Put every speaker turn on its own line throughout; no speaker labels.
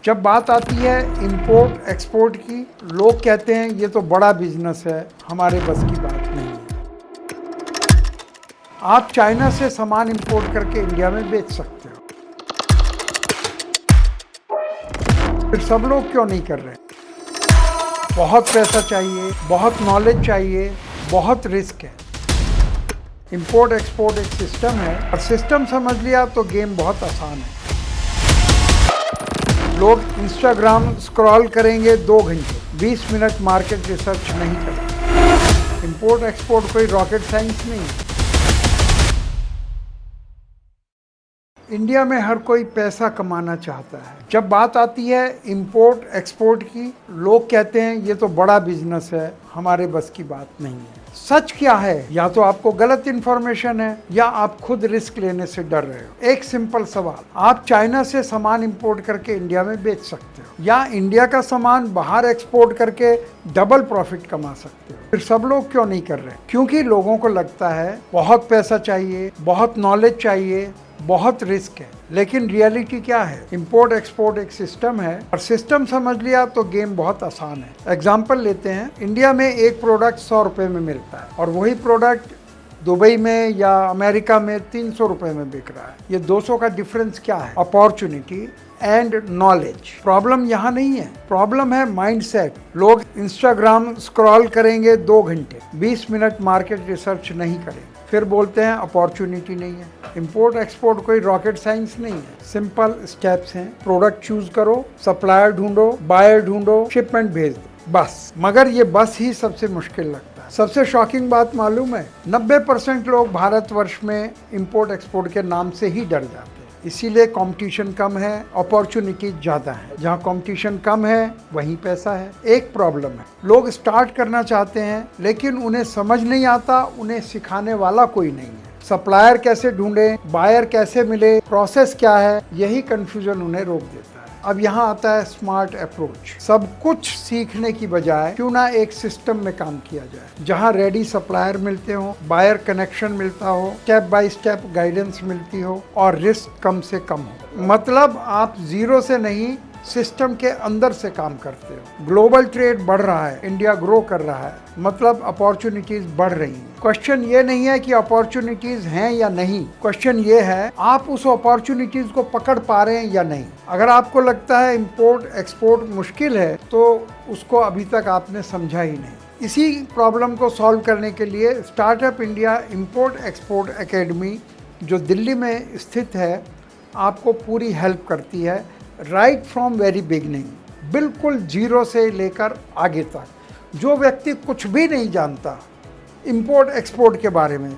जब बात आती है इंपोर्ट एक्सपोर्ट की, लोग कहते हैं ये तो बड़ा बिजनेस है, हमारे बस की बात नहीं है। आप चाइना से सामान इंपोर्ट करके इंडिया में बेच सकते हो, फिर सब लोग क्यों नहीं कर रहे? बहुत पैसा चाहिए, बहुत नॉलेज चाहिए, बहुत रिस्क है। इंपोर्ट एक्सपोर्ट एक सिस्टम है और सिस्टम समझ लिया तो गेम बहुत आसान है। लोग इंस्टाग्राम स्क्रॉल करेंगे 2 घंटे, 20 मिनट मार्केट रिसर्च नहीं करेंगे। इंपोर्ट एक्सपोर्ट कोई रॉकेट साइंस नहीं है। इंडिया में हर कोई पैसा कमाना चाहता है। जब बात आती है इंपोर्ट एक्सपोर्ट की, लोग कहते हैं ये तो बड़ा बिजनेस है, हमारे बस की बात नहीं है। सच क्या है? या तो आपको गलत इंफॉर्मेशन है या आप खुद रिस्क लेने से डर रहे हो। एक सिंपल सवाल, आप चाइना से सामान इंपोर्ट करके इंडिया में बेच सकते हो या इंडिया का सामान बाहर एक्सपोर्ट करके डबल प्रॉफिट कमा सकते हो, फिर सब लोग क्यों नहीं कर रहे? क्योंकि लोगों को लगता है बहुत पैसा चाहिए, बहुत नॉलेज चाहिए, बहुत रिस्क है। लेकिन रियलिटी क्या है? इंपोर्ट एक्सपोर्ट एक सिस्टम है और सिस्टम समझ लिया तो गेम बहुत आसान है। एग्जांपल लेते हैं, इंडिया में एक प्रोडक्ट 100 रुपए में मिलता है और वही प्रोडक्ट दुबई में या अमेरिका में 300 रुपए में बिक रहा है। ये 200 का डिफरेंस क्या है? Opportunity and knowledge. प्रॉब्लम यहाँ नहीं है, प्रॉब्लम है माइंडसेट। लोग इंस्टाग्राम स्क्रॉल करेंगे 2 घंटे, 20 मिनट मार्केट रिसर्च नहीं करेंगे, फिर बोलते हैं अपॉर्चुनिटी नहीं है। इंपोर्ट एक्सपोर्ट कोई रॉकेट साइंस नहीं है, सिंपल स्टेप्स हैं। प्रोडक्ट चूज करो, सप्लायर ढूंढो, बायर ढूंढो, शिपमेंट भेज दो, बस। मगर ये बस ही सबसे मुश्किल लगता है। सबसे शॉकिंग बात मालूम है, 90% लोग भारतवर्ष में इंपोर्ट एक्सपोर्ट के नाम से ही डर जाते हैं। इसीलिए कंपटीशन कम है, अपॉर्चुनिटी ज़्यादा है। जहाँ कंपटीशन कम है वहीं पैसा है। एक प्रॉब्लम है, लोग स्टार्ट करना चाहते हैं लेकिन उन्हें समझ नहीं आता, उन्हें सिखाने वाला कोई नहीं है। सप्लायर कैसे ढूंढें, बायर कैसे मिले, प्रोसेस क्या है, यही कंफ्यूजन उन्हें रोक देता है। अब यहाँ आता है स्मार्ट अप्रोच। सब कुछ सीखने की बजाय क्यों ना एक सिस्टम में काम किया जाए, जहाँ रेडी सप्लायर मिलते हो, बायर कनेक्शन मिलता हो, स्टेप बाय स्टेप गाइडेंस मिलती हो और रिस्क कम से कम हो। मतलब आप जीरो से नहीं, सिस्टम के अंदर से काम करते हो। ग्लोबल ट्रेड बढ़ रहा है, इंडिया ग्रो कर रहा है, मतलब अपॉर्चुनिटीज बढ़ रही हैं। क्वेश्चन ये नहीं है कि अपॉर्चुनिटीज हैं या नहीं, क्वेश्चन ये है आप उस अपॉर्चुनिटीज को पकड़ पा रहे हैं या नहीं। अगर आपको लगता है इंपोर्ट एक्सपोर्ट मुश्किल है तो उसको अभी तक आपने समझा ही नहीं। इसी प्रॉब्लम को सॉल्व करने के लिए startup India import export academy, जो दिल्ली में स्थित है, आपको पूरी हेल्प करती है राइट फ्रॉम वेरी बिगनिंग, बिल्कुल जीरो से लेकर आगे तक। जो व्यक्ति कुछ भी नहीं जानता इंपोर्ट एक्सपोर्ट के बारे में,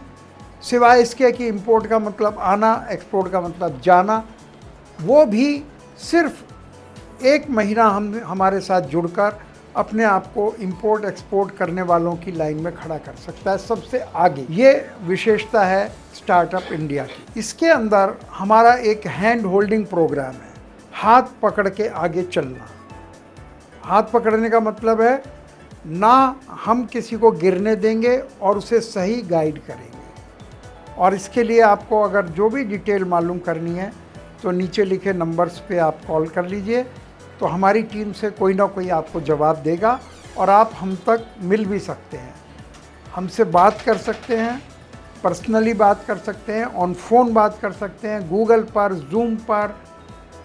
सिवाय इसके कि इंपोर्ट का मतलब आना, एक्सपोर्ट का मतलब जाना, वो भी सिर्फ 1 महीना हमारे साथ जुड़कर अपने आप को इंपोर्ट एक्सपोर्ट करने वालों की लाइन में खड़ा कर सकता है सबसे आगे। ये विशेषता है स्टार्टअप इंडिया की। इसके अंदर हमारा एक हैंड होल्डिंग प्रोग्राम है, हाथ पकड़ के आगे चलना। हाथ पकड़ने का मतलब है ना हम किसी को गिरने देंगे और उसे सही गाइड करेंगे। और इसके लिए आपको अगर जो भी डिटेल मालूम करनी है तो नीचे लिखे नंबर्स पे आप कॉल कर लीजिए, तो हमारी टीम से कोई ना कोई आपको जवाब देगा और आप हम तक मिल भी सकते हैं, हमसे बात कर सकते हैं, पर्सनली बात कर सकते हैं, ऑन फोन बात कर सकते हैं, गूगल पर, जूम पर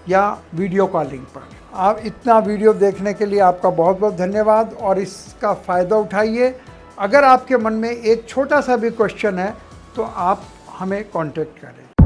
या वीडियो कॉलिंग पर। आप इतना वीडियो देखने के लिए आपका बहुत बहुत धन्यवाद और इसका फ़ायदा उठाइए। अगर आपके मन में एक छोटा सा भी क्वेश्चन है तो आप हमें कांटेक्ट करें।